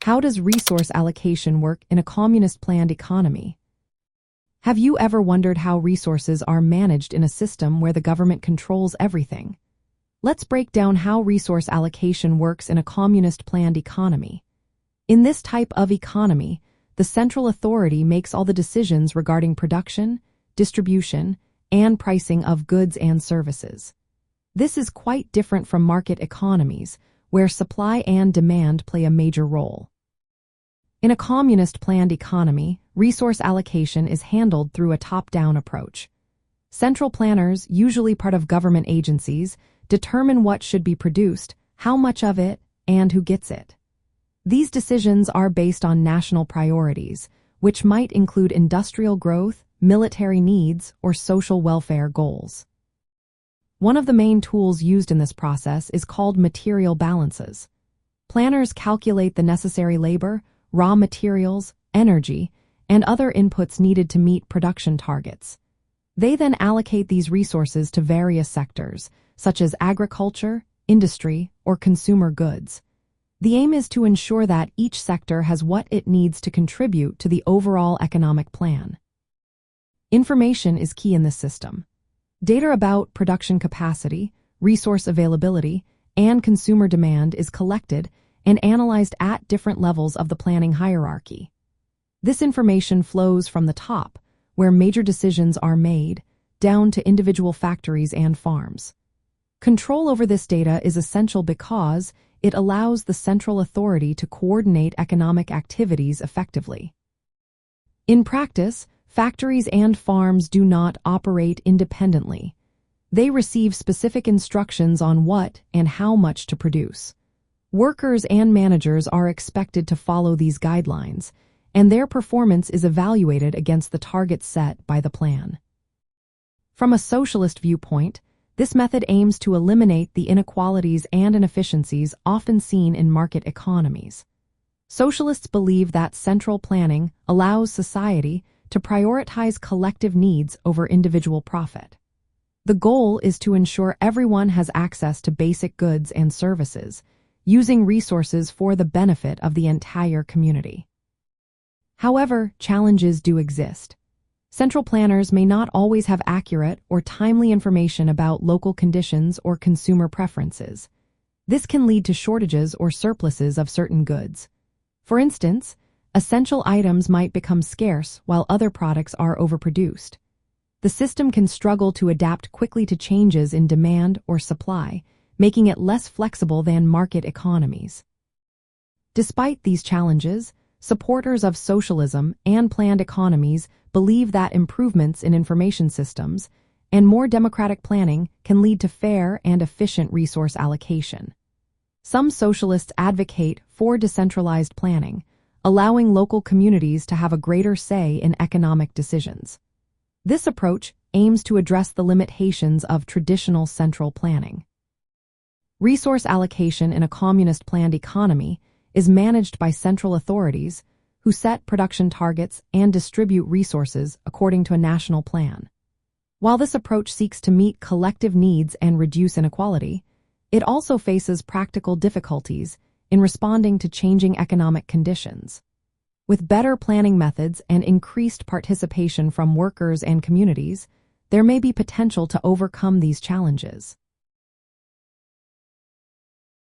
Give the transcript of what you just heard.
How does resource allocation work in a communist planned economy? Have you ever wondered how resources are managed in a system where the government controls everything? Let's break down how resource allocation works in a communist planned economy. In this type of economy, the central authority makes all the decisions regarding production, distribution, and pricing of goods and services. This is quite different from market economies, where supply and demand play a major role. In a communist planned economy, resource allocation is handled through a top-down approach. Central planners, usually part of government agencies, determine what should be produced, how much of it, and who gets it. These decisions are based on national priorities, which might include industrial growth, military needs, or social welfare goals. One of the main tools used in this process is called material balances. Planners calculate the necessary labor, raw materials, energy, and other inputs needed to meet production targets. They then allocate these resources to various sectors, such as agriculture, industry, or consumer goods. The aim is to ensure that each sector has what it needs to contribute to the overall economic plan. Information is key in this system. Data about production capacity, resource availability, and consumer demand is collected and analyzed at different levels of the planning hierarchy. This information flows from the top, where major decisions are made, down to individual factories and farms. Control over this data is essential because it allows the central authority to coordinate economic activities effectively. In practice, factories and farms do not operate independently. They receive specific instructions on what and how much to produce. Workers and managers are expected to follow these guidelines, and their performance is evaluated against the targets set by the plan. From a socialist viewpoint, this method aims to eliminate the inequalities and inefficiencies often seen in market economies. Socialists believe that central planning allows society to prioritize collective needs over individual profit. The goal is to ensure everyone has access to basic goods and services, using resources for the benefit of the entire community. However, challenges do exist. Central planners may not always have accurate or timely information about local conditions or consumer preferences. This can lead to shortages or surpluses of certain goods. For instance, essential items might become scarce while other products are overproduced. The system can struggle to adapt quickly to changes in demand or supply, making it less flexible than market economies. Despite these challenges, supporters of socialism and planned economies believe that improvements in information systems and more democratic planning can lead to fair and efficient resource allocation. Some socialists advocate for decentralized planning, allowing local communities to have a greater say in economic decisions. This approach aims to address the limitations of traditional central planning. Resource allocation in a communist planned economy is managed by central authorities who set production targets and distribute resources according to a national plan. While this approach seeks to meet collective needs and reduce inequality, it also faces practical difficulties in responding to changing economic conditions. With better planning methods and increased participation from workers and communities, there may be potential to overcome these challenges.